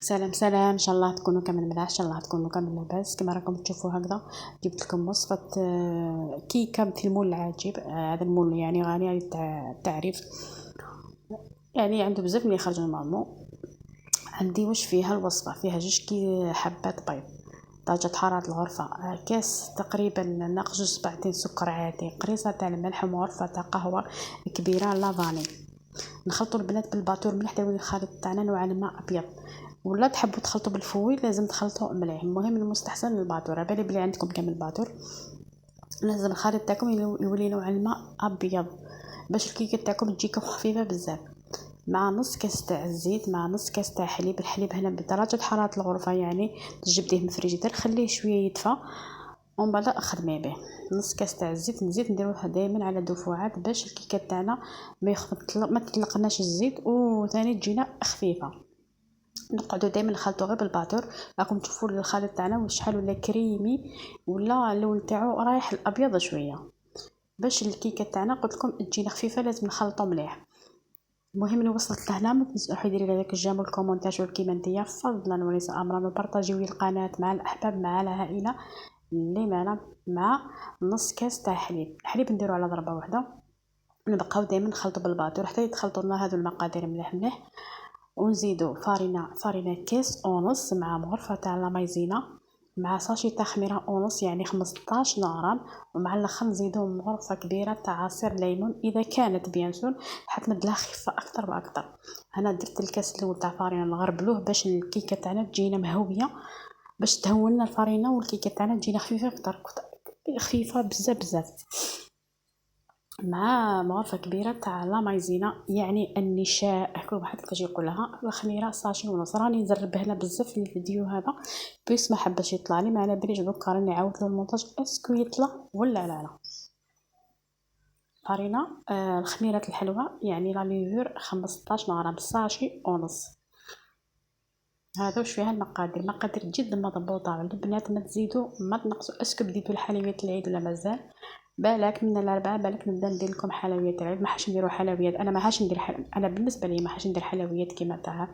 سلام سلام، ان شاء الله تكونوا كامل ملاح، ان شاء الله تكونوا كامل لاباس. كما راكم تشوفوا هكذا جبت لكم وصفه كيكه في المول العجيب. هذا المول يعني غني عن التعريف، يعني عنده بزاف من يخرج المامو. عندي واش فيها الوصفه، فيها جوج كي حبات بيض، درجة حرارة الغرفة، كاس تقريبا ناقص جوج صباعتين سكر عادي، قريصة تاع الملح، وغرفة تاع قهوة كبيرة لافاني. نخلطوا البنات بالباتور مليح حتى يولي الخليط تاعنا نوعا ما ابيض، ولا تحبوا تخلطوا بالفوي لازم تخلطوا مليح. المهم المستحسن الباتور، على بالي بلي عندكم كامل الباتور. لازم الخليط تاعكم يولي نوعا ما ابيض باش الكيكه تاعكم تجيكم خفيفه بزاف. مع نص كاس تاع الزيت، مع نص كاس تاع حليب. الحليب هنا بدرجه حراره الغرفه، يعني تجبديه من الفريجيدير خليه شويه يدفى ومن بعد خدمي به. نص كاس تاع الزيت، نزيد نديروها دائما على دفعات باش الكيكه تاعنا ما تطلقناش الزيت، وثاني تجينا خفيفه. نقعدوا دائما نخلطوا غير بالباتور. راكم تشوفوا الخليط تاعنا واش شحال ولا كريمي، ولا اللون تاعو رايح الابيض شويه. باش الكيكه تاعنا قلت لكم تجينا خفيفه لازم نخلطوا مليح. المهم اللي وصلت لهنا ما تنسوا ديروا لي لايك الجيم والكومونتاج كيما نتيا، فضلا وليس امرا، وبارطاجيو القناه مع الاحباب مع العائله. اللي معنا مع نص كاس تاع الحليب نديرو على ضربه واحده. نبقاو دائما نخلطوا بالباتور حتى يتخلطوا لنا هذو المقادير مليح مليح. ونزيدو فارينة كيس ونص مع مغرفة تاع لا مايزينا، مع ساشي تاع خميره ونص يعني 15 غرام. ومع الاخر نزيدو مغرفة كبيرة تاع عصير ليمون اذا كانت بيان سور، حتى مدلها خفة اكثر واكثر. انا درت الكاس الاول تاع فارينة نغربلوه باش الكيكه تاعنا تجينا مهويه، باش تهولنا الفارينة والكيكه تاعنا تجينا خفيفه اكثر، خفيفه بزاف بزاف. مع مغرفة كبيرة تاع لا مايزينا يعني النشاء، كل واحد كيفاش يقولها، الخميرة ساشي ونص. راني نزربه هنا بزاف في الفيديو هذا بيس ما حبش يطلع لي، ما على باليش دوكا راني نعاود له المونتاج اسكو يطلع ولا لا. فارينة الخميرة الحلوة يعني لا ليفور 15 غرام ساشي ونص. هذا وش فيها المقادير جدا مضبوطه. البنات ما تزيدوا ما تنقصوا. اسكو بديتوا الحلويات العيد ولا مازال؟ بالك من الاربعاء بالك نبدا ندير لكم حلويات العيد. ما حاش نديروا حلويات، انا ما حاش ندير انا بالنسبه لي ما حاش ندير حلويات كيما تاع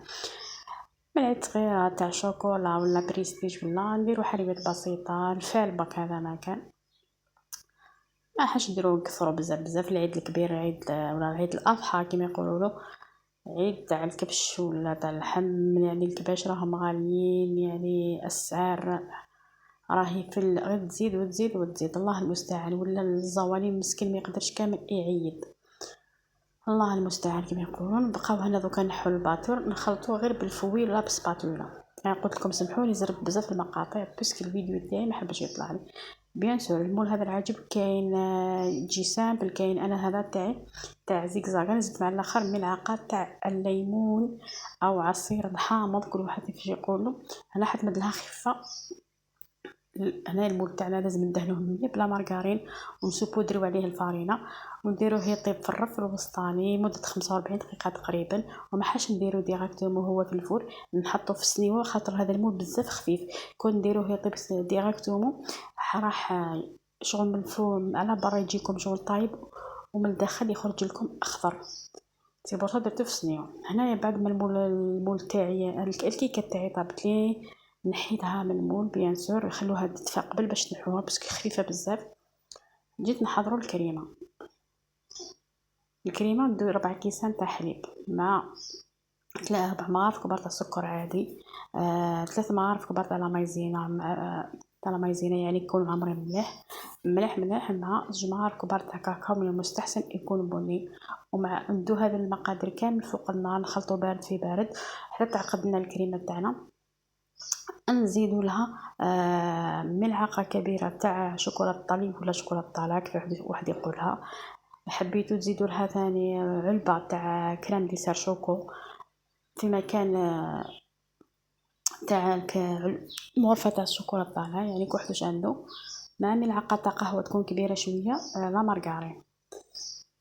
ملعقه صغيره تاع شوكولا ولا بريستيج، ولا نديروا حلويات بسيطه الفالبك هذا ما كان. ما حاش نديروا نكثروا بزاف بزاف. العيد الكبير عيد ولا عيد الاضحى كيما يقولوا له، عيد تاع الكبش ولا تاع اللحم، يعني الكباش راهم غاليين، يعني السعر راهي في غير تزيد وتزيد وتزيد. الله المستعان. ولا الزوالي مسكين ما يقدرش كامل يعيد. الله المستعان كما يقولون. بقاو هنا دوكا نحو الباتور نخلطوه غير بالفويل ولا بسباتولا. يعني قلت لكم سمحوني زربت بزاف المقاطع باسكو الفيديو تاعي ما حبش يطلع لي. بيان سور المول هذا العجب كاين جي سامبل، كاين انا هذا تاعي تاع زيكزاك. نزيد مع الاخر ملعقه تاع الليمون او عصير الحامض كل واحد كيفاش يقولوا. انا حد مدلها خفه. هنا المول تاعنا لازم ندهنوه مليح بلا مارغرين، ونسوبودريو عليه الفارينه ونديروه يطيب في الرف الوسطاني مده 45 دقيقه تقريبا. وما حاش نديرو ديريكتومون هو في الفور، نحطو في السنيوه خاطر هذا المول بزاف خفيف. كون نديروه يطيب ديريكتومون راح شغل من الفور على برا يجيكم شغل طايب، ومن الداخل يخرج لكم اخضر. سي بور درتو في السنيوه. هنايا بعد ما المول تاعي الكيكه تاعي طابت لي، نحيتها من المول بيان سور، يخلوها تدفى قبل باش نحوها باسكو خفيفه بزاف. جيت نحضروا الكريمه ندير 4 كيسان تاع حليب مع 4 مغارف كبار تاع السكر عادي، 3 مغارف كبار تاع لا مايزينا تاع لا مايزينا يعني يكون عمري مليح مليح مليح، مع 2 مغارف كبار تاع كاكاو من المستحسن يكون بني. ومع ندو هذه المقادير كامل فوق النار نخلطو بارد في بارد حتى تعقد لنا الكريمه تاعنا. نزيدو لها ملعقه كبيره تاع شوكولاته طلي ولا شوكولاته طالع كيف واحد يقولها. حبيتو تزيدو لها ثاني علبه تاع كريم ديسير شوكو في مكان تاع مغرفه تاع الشوكولاته طالع، يعني كل واحد عنده. مع ملعقه تاع قهوه تكون كبيره شويه لا مارغرين.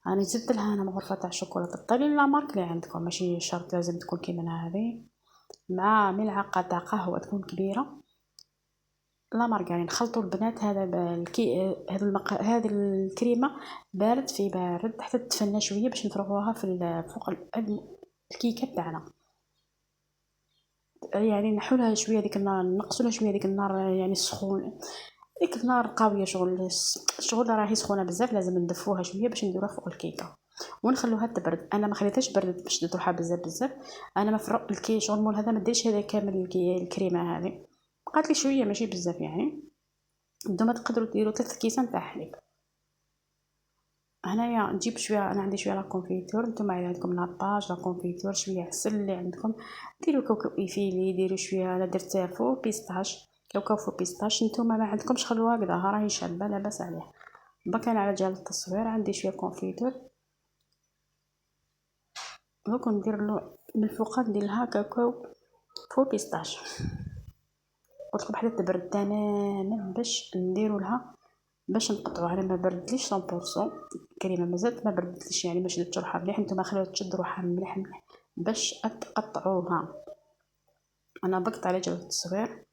انا زدت لها انا مغرفه تاع الشوكولاته الطلي لا مارك اللي عندكم، ماشي شرط لازم تكون كيما هذه. مع ملعقه تاع قهوه تكون كبيره لا مارغرين. خلطوا البنات هذا هذه الكريمه بارد في بارد حتى تتفنى شويه باش نفرغوها في فوق الكيكه تاعنا. يعني نحولها شويه ديك النار، نقصوا لها شويه ديك النار يعني السخون، ديك النار قويه شغل راهي سخونه بزاف، لازم ندفوها شويه باش نديروها فوق الكيكه ونخلوها تبرد. انا ما خليتهاش بردت باش تروحها بزاف بزاف. انا ما فرق الكي شغل مول هذا ما ديرش هذا كامل الكريمه هذه، بقات لي شويه ماشي بزاف يعني. نتوما تقدروا ديروا 3 كيسان تاع حليب. هنايا نجيب شويه، انا عندي شويه لا كونفيتور، نتوما اذا عندكم لاباج لا كونفيتور شويه عسل اللي عندكم، ديروا كاوكاو ايفيلي، ديروا شويه، انا درت فو بيستاش، كاوكاو فو بيستاش. نتوما ما عندكمش خلوها هكذا، ها راهي شابه لاباس عليها. برك انا على جال التصوير عندي شويه كونفيتور، دوك ندير له من الفوق ندير لها كاوكاو فو بيستاش. قلت لكم حتى تبرد تماما باش نديروا لها، باش نقطعوها. انا ما بردتليش 100% الكريمه، مازالت ما بردتليش يعني ما شدتش روحها مليح. نتوما خلوها تشد روحها مليح مليح باش تقطعوها. انا بقطع على جال التصوير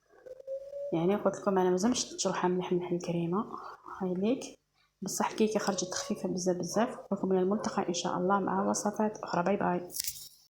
يعني، قلت لكم انا مازال ما شدتش روحها مليح مليح الكريمه. هاي ليك بصح الكيكه خرجت خفيفه بزاف بزاف. لكم من الملتقى ان شاء الله مع وصفات اخرى. باي باي.